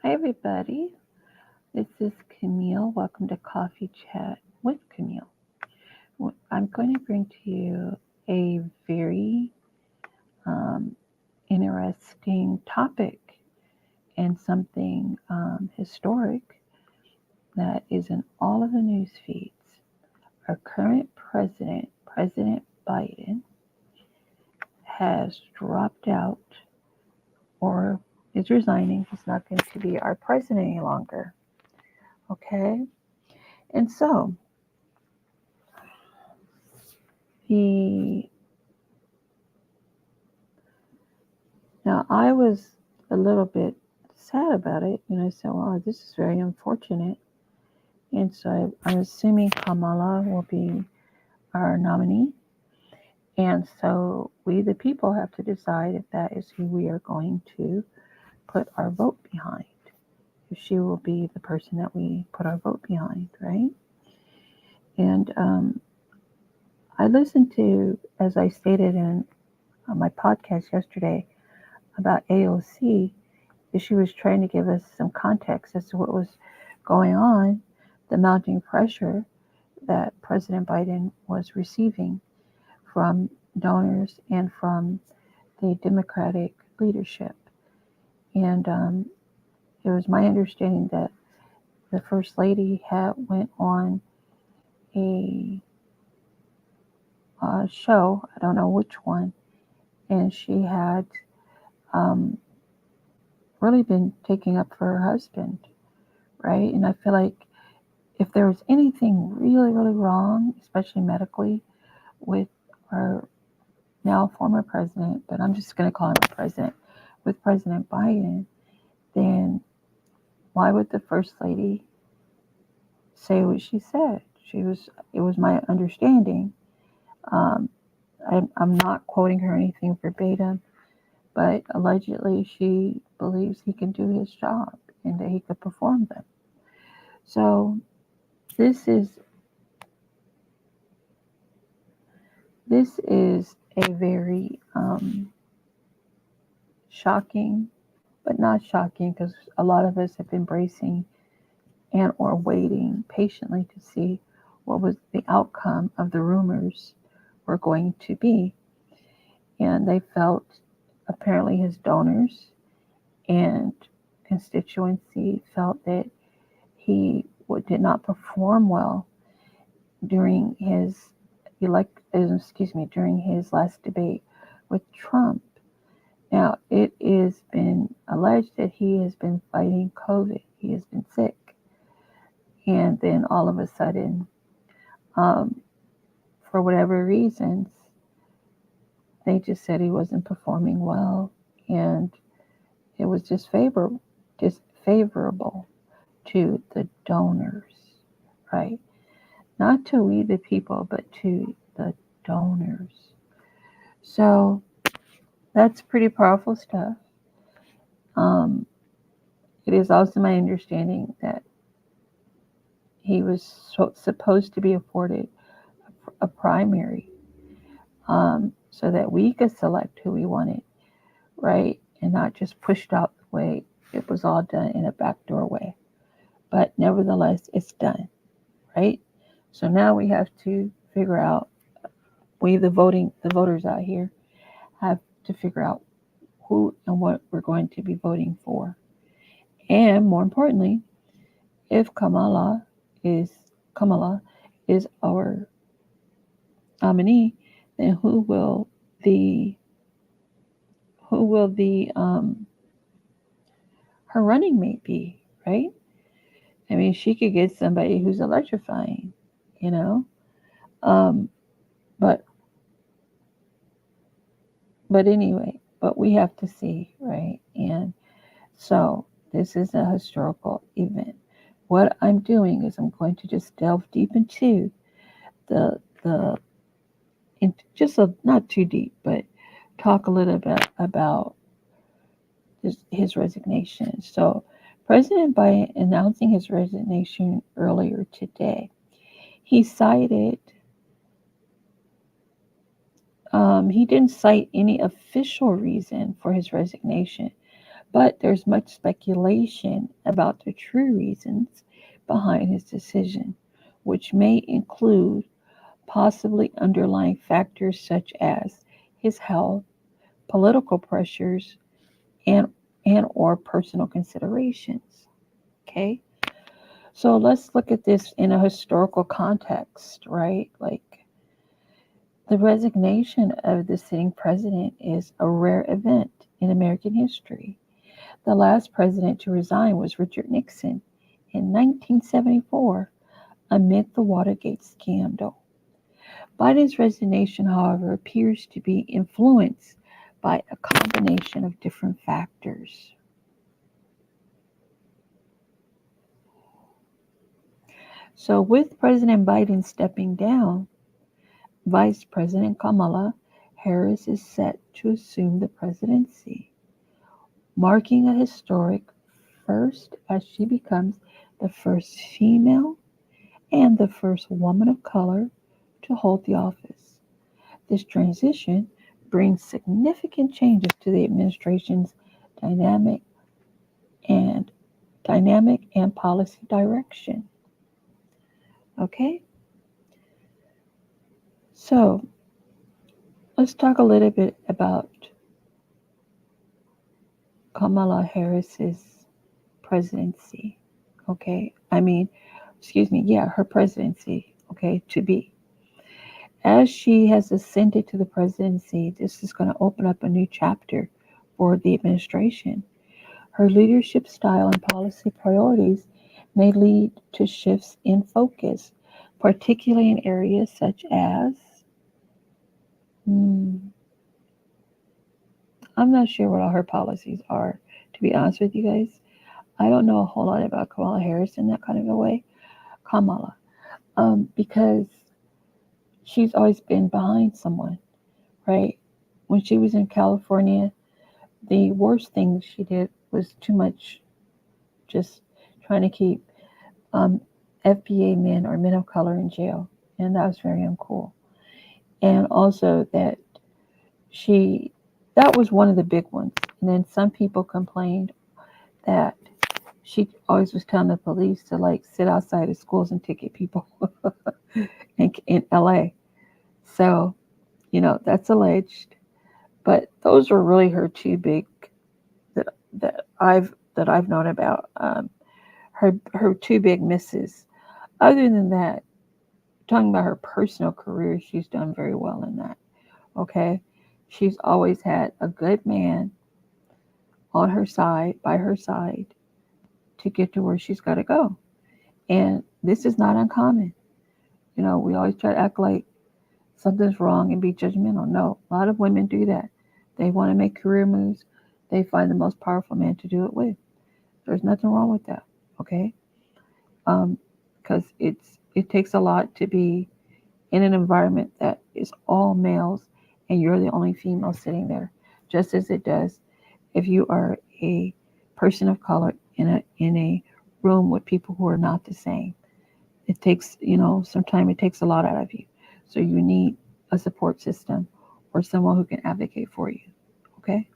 Hi, everybody. This is Camille. Welcome to Coffee Chat with Camille. I'm going to bring to you a very interesting topic and something historic that is in all of the news feeds. Our current president, President Biden, has dropped out or is resigning. He's not going to be our president any longer. Okay? And so, the Now, I was a little bit sad about it, and I said, "Wow, this is very unfortunate." And so I'm assuming Kamala will be our nominee. And so we, the people, have to decide if that is who we are going to put our vote behind. If she will be the person that we put our vote behind, right? And I listened to, as I stated in my podcast yesterday about AOC, she was trying to give us some context as to what was going on, the mounting pressure that President Biden was receiving from donors and from the Democratic leadership. And it was my understanding that the First Lady had went on a show, I don't know which one, and she had um, really been taking up for her husband, right? And I feel like if there was anything really, really wrong, especially medically, with our now former president, but I'm just going to call him president, with President Biden, then why would the First Lady say what she said? It was my understanding. Um, I'm not quoting her anything verbatim, but allegedly she believes he can do his job and that he could perform them. So this is this is a very shocking, but not shocking because a lot of us have been bracing and or waiting patiently to see what was the outcome of the rumors were going to be. And they felt apparently his donors and constituency felt that he did not perform well during his during his last debate with Trump. Now, it has been alleged that he has been fighting COVID. He has been sick. And then all of a sudden, um, for whatever reasons, they just said he wasn't performing well. And it was just favorable to the donors, right? Not to we the people, but to the donors. So that's pretty powerful stuff. Um, it is also my understanding that he was supposed to be afforded a primary so that we could select who we wanted, right? And not just pushed out the way it was all done in a backdoor way. But nevertheless, it's done, right? So now we have to figure out, the voters out here have to figure out who and what we're going to be voting for. And more importantly, if is Kamala is our nominee, then the who will the her running mate be, right? I mean, she could get somebody who's electrifying, you know. Um, but anyway, but we have to see, right? And so this is a historical event. What I'm doing is I'm going to just delve deep into the the in just not too deep, but talk a little bit about his resignation. So President Biden announcing his resignation earlier today, he cited he didn't cite any official reason for his resignation, But there's much speculation about the true reasons behind his decision, which may include possibly underlying factors such as his health, political pressures, and or personal considerations. Okay? So let's look at this in a historical context, right? Like the resignation of the sitting president is a rare event in American history. The last president to resign was Richard Nixon in 1974 amid the Watergate scandal. Biden's resignation, however, appears to be influenced by a combination of different factors. So, with President Biden stepping down, Vice President Kamala Harris is set to assume the presidency, marking a historic first as she becomes the first female and the first woman of color to hold the office. This transition brings significant changes to the administration's dynamic and policy direction. Okay? So, let's talk a little bit about Kamala Harris's presidency. Okay? Her presidency, okay, to be. As she has ascended to the presidency, this is going to open up a new chapter for the administration. Her leadership style and policy priorities may lead to shifts in focus, particularly in areas such as, I'm not sure what all her policies are, to be honest with you guys. I don't know a whole lot about Kamala Harris in that kind of a way. Kamala, because she's always been behind someone, right? When she was in California, the worst thing she did was too much just trying to keep FBA men or men of color in jail. And that was very uncool. And also that was one of the big ones. And then some people complained that she always was telling the police to like sit outside of schools and ticket people in LA. So, that's alleged. But those were really her two big that I've known about. Her two big misses. Other than that, talking about her personal career, she's done very well in that. Okay, she's always had a good man on her side, by her side, to get to where she's got to go. And this is not uncommon. We always try to act like something's wrong and be judgmental. No, a lot of women do that. They want to make career moves. They find the most powerful man to do it with. There's nothing wrong with that. Okay, because it takes a lot to be in an environment that is all males and you're the only female sitting there, just as it does if you are a person of color in a room with people who are not the same. It takes, sometimes it takes a lot out of you. So you need a support system or someone who can advocate for you. Okay?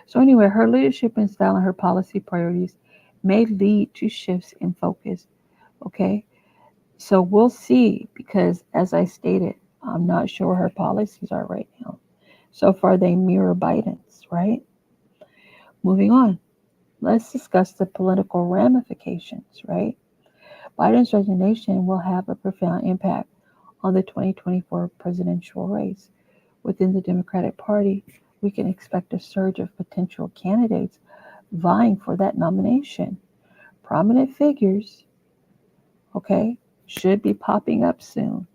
So anyway, her leadership and style and her policy priorities may lead to shifts in focus. Okay? So we'll see, because as I stated, I'm not sure what her policies are right now. So far, they mirror Biden's, right? Moving on. Let's discuss the political ramifications, right? Biden's resignation will have a profound impact on the 2024 presidential race. Within the Democratic Party, we can expect a surge of potential candidates vying for that nomination. Prominent figures, okay, should be popping up soon.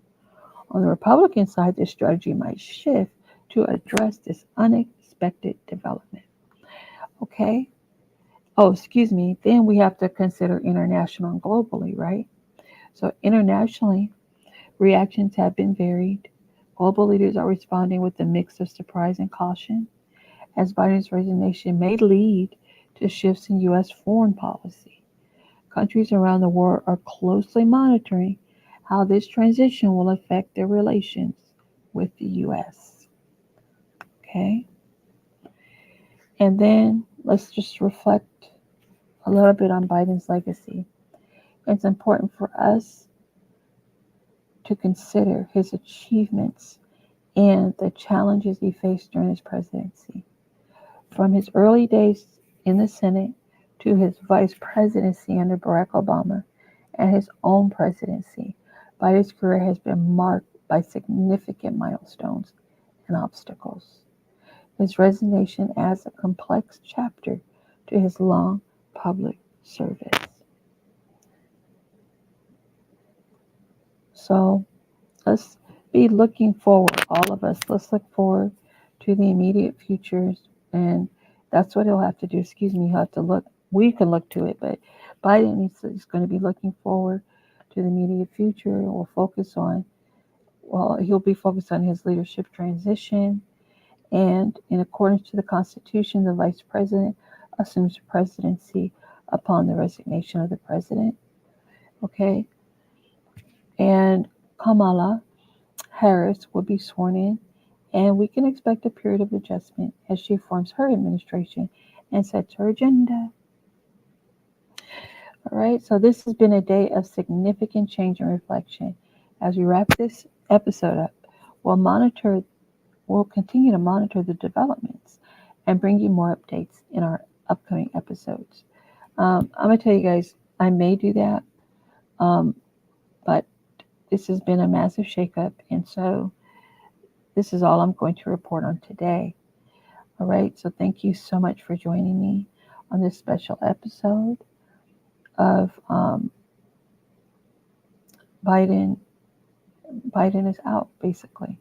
On the Republican side, the strategy might shift to address this unexpected development. Okay? Oh, excuse me. Then we have to consider international and globally, right? So, internationally, reactions have been varied. Global leaders are responding with a mix of surprise and caution, as Biden's resignation may lead to shifts in U.S. foreign policy. Countries around the world are closely monitoring how this transition will affect their relations with the U.S. Okay? And then let's just reflect a little bit on Biden's legacy. It's important for us to consider his achievements and the challenges he faced during his presidency. From his early days in the Senate to his vice presidency under Barack Obama and his own presidency, Biden's career has been marked by significant milestones and obstacles. His resignation adds a complex chapter to his long public service. So let's be looking forward, all of us. Let's look forward to the immediate futures, and that's what he'll have to do. Excuse me, he'll have to look. We can look to it, but Biden is going to be looking forward to the immediate future. He'll be focused on his leadership transition, and in accordance to the Constitution, the vice president assumes the presidency upon the resignation of the president. Okay, and Kamala Harris will be sworn in, and we can expect a period of adjustment as she forms her administration and sets her agenda. All right, so this has been a day of significant change and reflection. As we wrap this episode up, we'll continue to monitor the developments and bring you more updates in our upcoming episodes. I'm going to tell you guys, I may do that, but this has been a massive shakeup, and so this is all I'm going to report on today. All right, so thank you so much for joining me on this special episode of Biden. Biden is out, basically.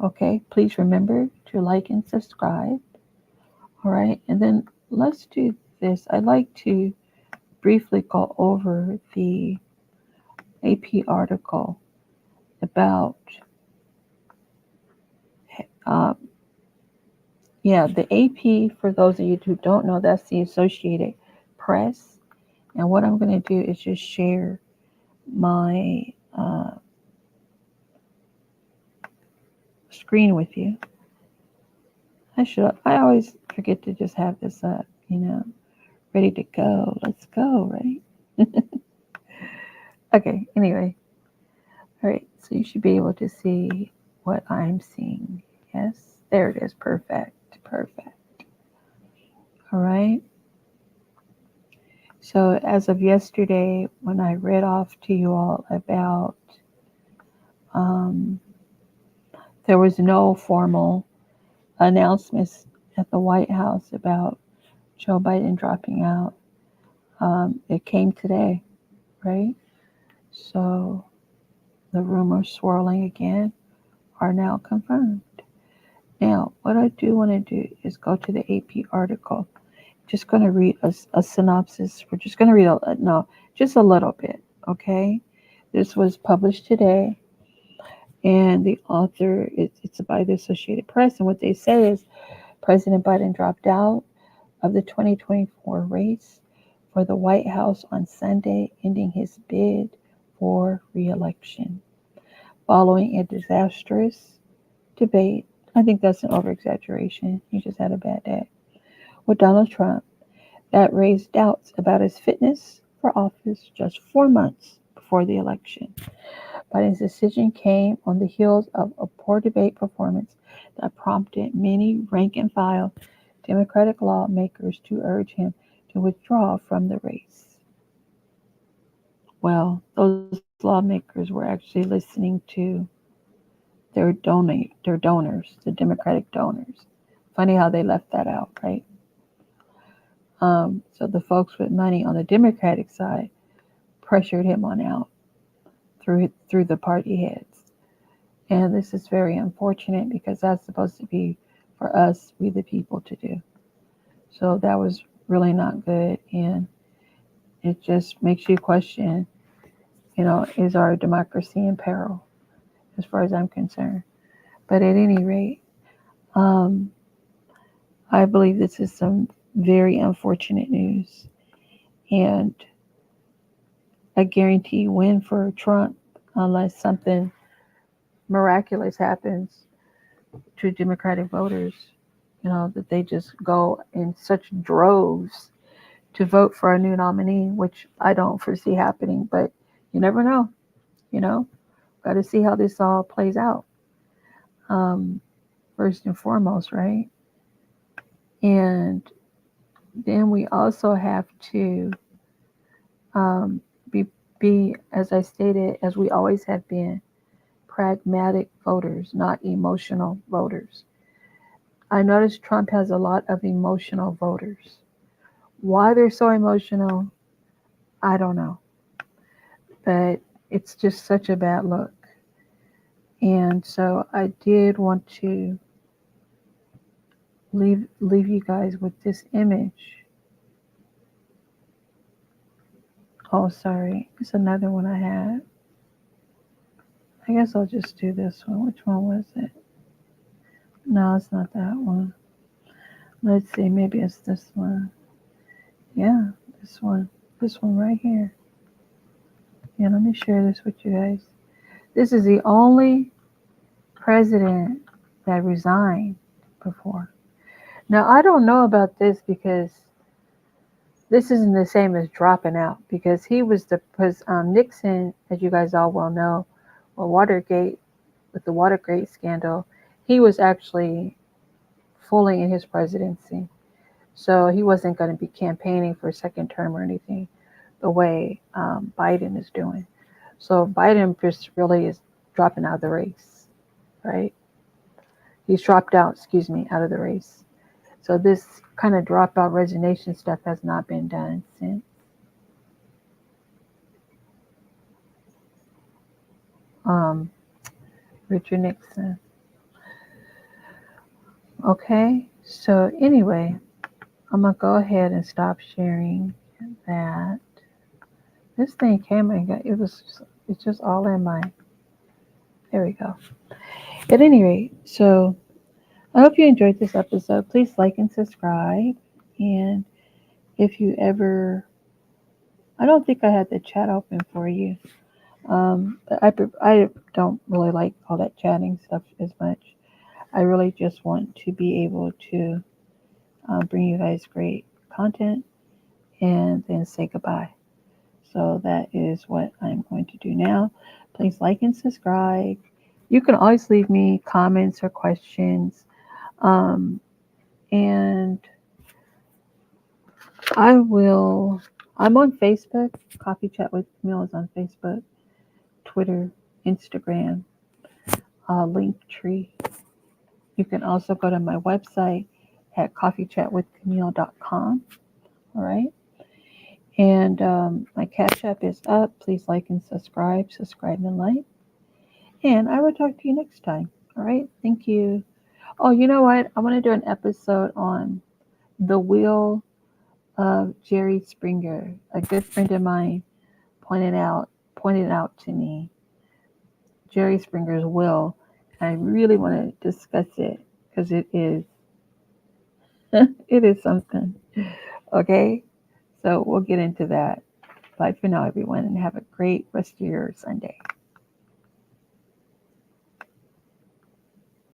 Okay, please remember to like and subscribe. All right, and then let's do this. I'd like to briefly go over the AP article about the AP, for those of you who don't know, that's the Associated Press. And what I'm going to do is just share my screen with you. I always forget to just have this up, ready to go. Let's go, right? Okay, anyway. All right, so you should be able to see what I'm seeing. Yes, there it is. Perfect. All right. So as of yesterday, when I read off to you all about there was no formal announcements at the White House about Joe Biden dropping out. It came today, right? So the rumors swirling again are now confirmed. Now, what I do want to do is go to the AP article. Just going to read a synopsis. We're just going to read just a little bit, okay? This was published today, and the author, it's by the Associated Press, and what they say is President Biden dropped out of the 2024 race for the White House on Sunday, ending his bid for reelection. Following a disastrous debate, I think that's an over-exaggeration, he just had a bad day, with Donald Trump that raised doubts about his fitness for office just 4 months before the election. Biden's decision came on the heels of a poor debate performance that prompted many rank-and-file Democratic lawmakers to urge him to withdraw from the race. Well, those lawmakers were actually listening to their donors, the Democratic donors. Funny how they left that out, right? So the folks with money on the Democratic side pressured him on out through the party heads. And this is very unfortunate because that's supposed to be for us, we the people, to do. So that was really not good. And it just makes you question, is our democracy in peril, as far as I'm concerned. But at any rate, I believe this is some very unfortunate news. And a guarantee win for Trump unless something miraculous happens to Democratic voters. that they just go in such droves to vote for a new nominee, which I don't foresee happening, but you never know, you know. Got to see how this all plays out. Um, First and foremost, right? And then we also have to um, be, as I stated, as we always have been, pragmatic voters, not emotional voters. I noticed Trump has a lot of emotional voters. Why they're so emotional, I don't know. But it's just such a bad look. And so I did want to leave you guys with this image. Oh, sorry. It's another one I had. I guess I'll just do this one. Which one was it? No, it's not that one. Let's see. Maybe it's this one. Yeah, this one. This one right here. Yeah, let me share this with you guys. This is the only president that resigned before. Now, I don't know about this because this isn't the same as dropping out, because he was Nixon, as you guys all well know, or Watergate, with the Watergate scandal, he was actually fully in his presidency. So he wasn't going to be campaigning for a second term or anything the way Biden is doing. So Biden just really is dropping out of the race, right? He's dropped out, out of the race. So this kind of dropout resignation stuff has not been done since. Um, Richard Nixon. Okay, so anyway, I'm gonna go ahead and stop sharing that. This thing came and it's just all in my. There we go. At any rate, so I hope you enjoyed this episode. Please like and subscribe. And if you ever, I don't think I had the chat open for you. But I don't really like all that chatting stuff as much. I really just want to be able to bring you guys great content and then say goodbye. So that is what I'm going to do now. Please like and subscribe. You can always leave me comments or questions. And I'm on Facebook. Coffee Chat with Camille is on Facebook, Twitter, Instagram, Linktree. You can also go to my website at coffeechatwithcamille.com. All right. And my Cash App is up. Please like and subscribe. Subscribe and like. And I will talk to you next time. All right. Thank you. Oh, you know what? I want to do an episode on the will of Jerry Springer. A good friend of mine pointed out to me Jerry Springer's will. I really want to discuss it because it is it is something. Okay, so we'll get into that. Bye for now, everyone, and have a great rest of your Sunday.